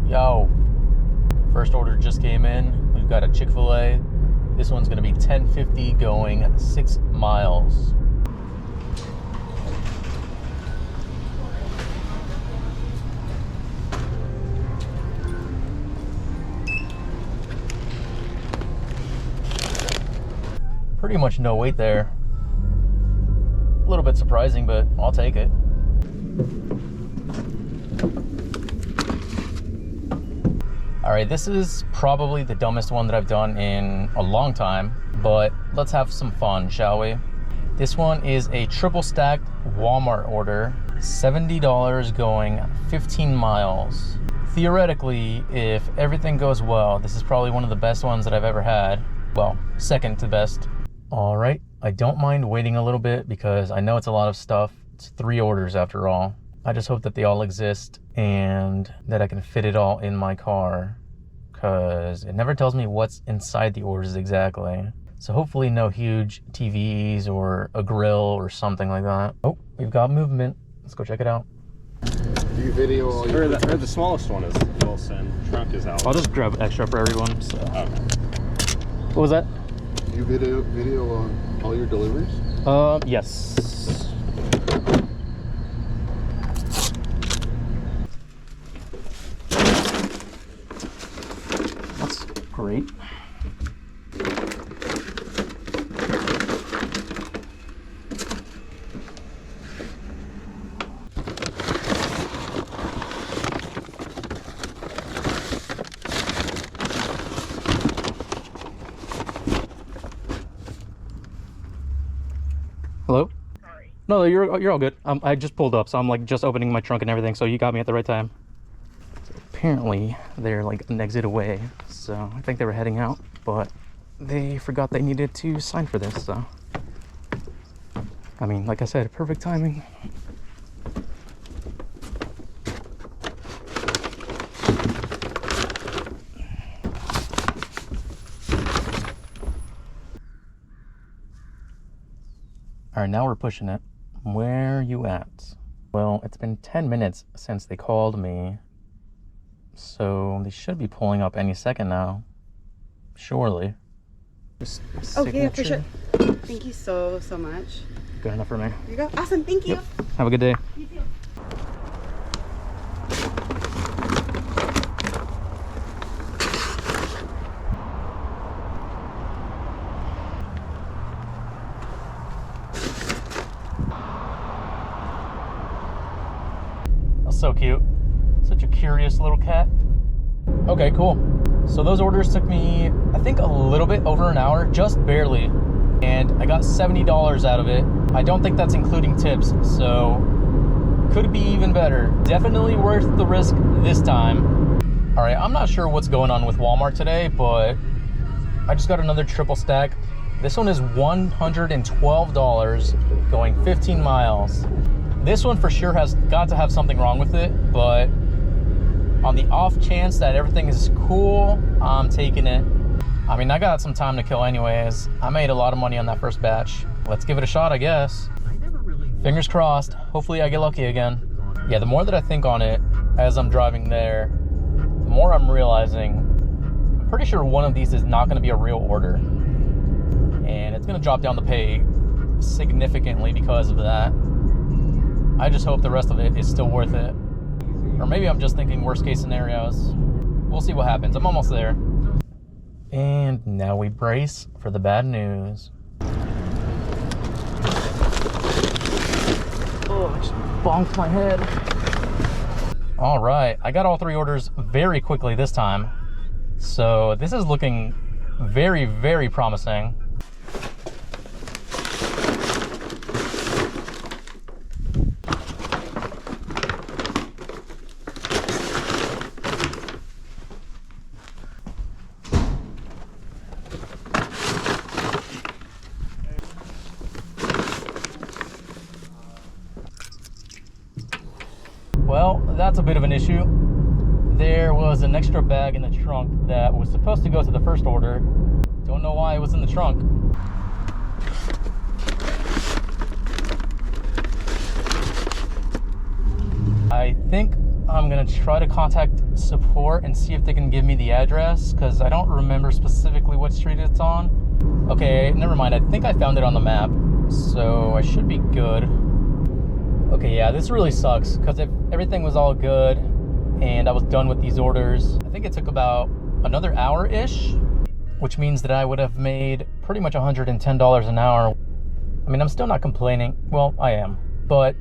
Yo, first order just came in. We've got a Chick-fil-A. This one's gonna be $10.50 going 6 miles. Pretty much no wait there. A little bit surprising, but I'll take it. All right, this is probably the dumbest one that I've done in a long time, but let's have some fun, shall we? This one is a triple stacked Walmart order, $70 going 15 miles. Theoretically, if everything goes well, this is probably one of the best ones that I've ever had. Well, second to best. All right, I don't mind waiting a little bit because I know it's a lot of stuff. It's 3 orders after all. I just hope that they all exist and that I can fit it all in my car, because it never tells me what's inside the orders exactly. So hopefully no huge TVs or a grill or something like that. Oh, we've got movement. Let's go check it out. Do you video all your... Or the smallest one is Wilson. Trunk is out. I'll just grab extra for everyone. So. Okay. What was that? Do you video all your deliveries? Yes. That's great. Hello? Sorry. No, you're all good. I just pulled up, so I'm like just opening my trunk and everything, so you got me at the right time. So apparently they're like an exit away, so I think they were heading out, but they forgot they needed to sign for this, so. I mean, like I said, perfect timing. All right, now we're pushing it. Where you at? Well, it's been 10 minutes since they called me, so they should be pulling up any second now. Surely. Okay, yeah, for sure. Thank you so much. Good enough for me. Here you go. Awesome, thank you. Yep. Have a good day. You too. So cute. Such a curious little cat. Okay, cool. So those orders took me, I think, a little bit over an hour, just barely. And I got $70 out of it. I don't think that's including tips, so could be even better. Definitely worth the risk this time. All right, I'm not sure what's going on with Walmart today, but I just got another triple stack. This one is $112 going 15 miles. This one for sure has got to have something wrong with it, but on the off chance that everything is cool, I'm taking it. I mean, I got some time to kill anyways. I made a lot of money on that first batch. Let's give it a shot, I guess. Fingers crossed. Hopefully I get lucky again. Yeah, the more that I think on it as I'm driving there, the more I'm realizing, I'm pretty sure one of these is not gonna be a real order. And it's gonna drop down the pay significantly because of that. I just hope the rest of it is still worth it. Or maybe I'm just thinking worst case scenarios. We'll see what happens. I'm almost there. And now we brace for the bad news. Oh, I just bonked my head. All right, I got all 3 orders very quickly this time. So this is looking very, very promising. Well, that's a bit of an issue. There was an extra bag in the trunk that was supposed to go to the first order. Don't know why it was in the trunk. I think I'm gonna try to contact support and see if they can give me the address, because I don't remember specifically what street it's on. Okay, never mind. I think I found it on the map, so I should be good. Okay, yeah, this really sucks, because if everything was all good and I was done with these orders, I think it took about another hour-ish, which means that I would have made pretty much $110 an hour. I mean, I'm still not complaining. Well, I am, but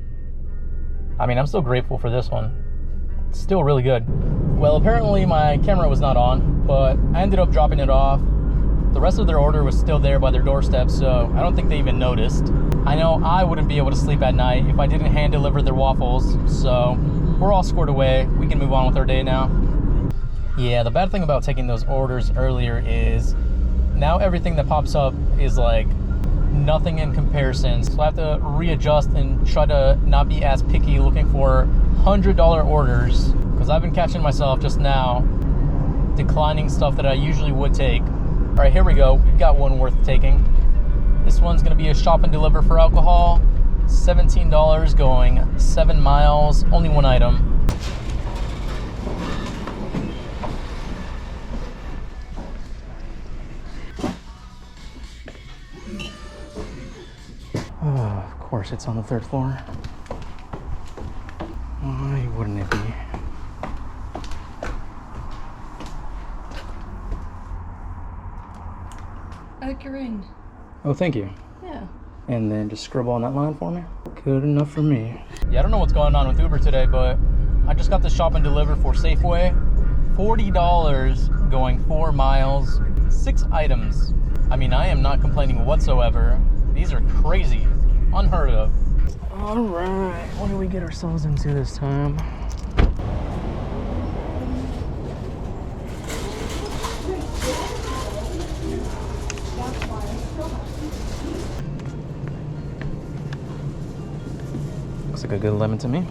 I mean, I'm still grateful for this one. It's still really good. Well, apparently my camera was not on, but I ended up dropping it off. The rest of their order was still there by their doorstep, so I don't think they even noticed. I know I wouldn't be able to sleep at night if I didn't hand deliver their waffles, so we're all squared away. We can move on with our day now. Yeah, the bad thing about taking those orders earlier is now everything that pops up is like nothing in comparison. So I have to readjust and try to not be as picky looking for $100 orders, because I've been catching myself just now declining stuff that I usually would take. All right, here we go. We've got one worth taking. This one's gonna be a shop and deliver for alcohol. $17 going 7 miles, only one item. Oh, of course it's on the 3rd floor. Why wouldn't it be? I like your ring. Oh, thank you. Yeah. And then just scribble on that line for me. Good enough for me. Yeah, I don't know what's going on with Uber today, but I just got the shop and deliver for Safeway. $40 going 4 miles, 6 items. I mean, I am not complaining whatsoever. These are crazy, unheard of. All right, what do we get ourselves into this time? Looks like a good lemon to me.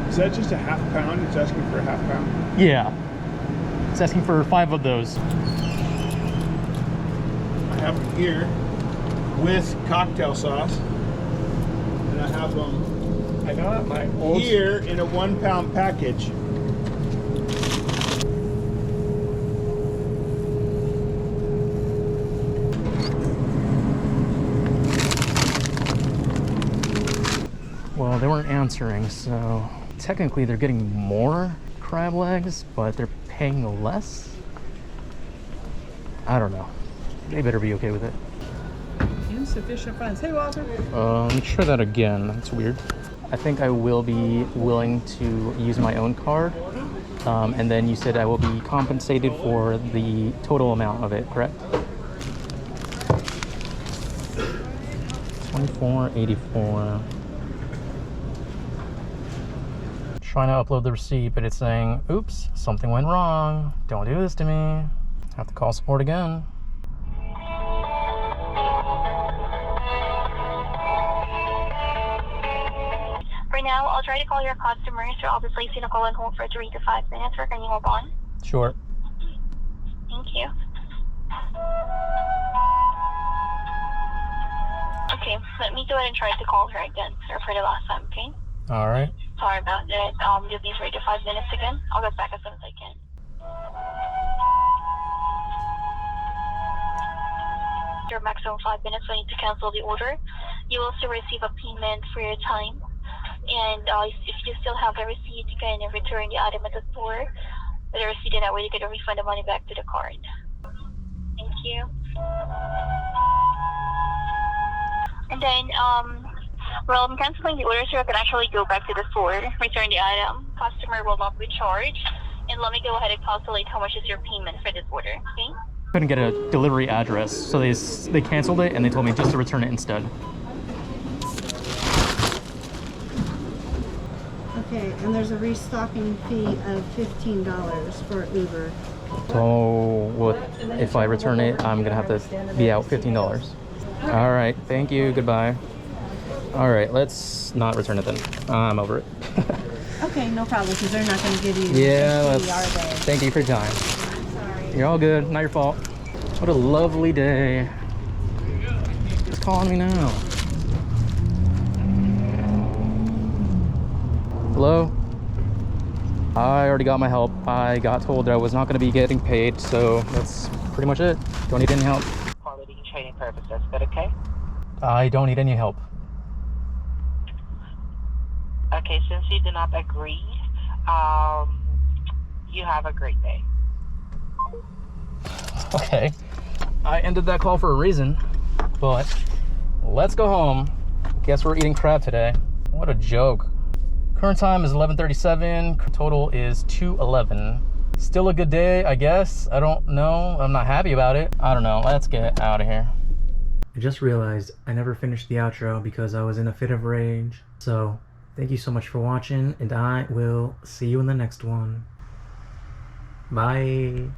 Is that just a half pound? It's asking for a half pound? Yeah. It's asking for 5 of those. I have them here with cocktail sauce. And I have them I got my old here in a 1 pound package. Well, they weren't answering, so technically they're getting more crab legs, but they're paying less? I don't know. They better be okay with it. Insufficient funds. Hey, Walter. Let me try that again. That's weird. I think I will be willing to use my own card. And then you said I will be compensated for the total amount of it, correct? $24.84. Trying to upload the receipt, but it's saying, oops, something went wrong. Don't do this to me. Have to call support again. For now, I'll try to call your customers, so I'll be placing a call on hold for 3 to 5 minutes. Or can you hold on? Sure. Thank you. Okay, let me go ahead and try to call her again, or for the last time, okay? All right. Sorry about that. You'll be 3 to 5 minutes again. I'll get back as soon as I can. Your maximum 5 minutes. I need to cancel the order. You will still receive a payment for your time. And if you still have the receipt, you can return the item at the store with the receipt, and that way you can refund the money back to the card. Thank you. And then, well, I'm canceling the order, so I can actually go back to the store, return the item. Customer will not be charged. And let me go ahead and calculate how much is your payment for this order, okay? Couldn't get a delivery address, so they canceled it and they told me just to return it instead. Okay, and there's a restocking fee of $15 for Uber. So what if I return it? I'm gonna have to be out $15. All right, thank you, goodbye. All right, let's not return it then. I'm over it. Okay, no problem, because they're not going to give you Yeah, a fee, are they? thank you for your time. I'm sorry. You're all good, not your fault. What a lovely day. Who's calling me now? Hello? I already got my help. I got told that I was not going to be getting paid, so that's pretty much it. Don't need any help. Quality and training purposes, but okay? I don't need any help. Okay, since you do not agree, you have a great day. Okay, I ended that call for a reason, but let's go home. Guess we're eating crab today. What a joke. Current time is 11:37, total is 2:11. Still a good day, I guess. I don't know, I'm not happy about it. I don't know, let's get out of here. I just realized I never finished the outro because I was in a fit of rage. So, thank you so much for watching, and I will see you in the next one. Bye.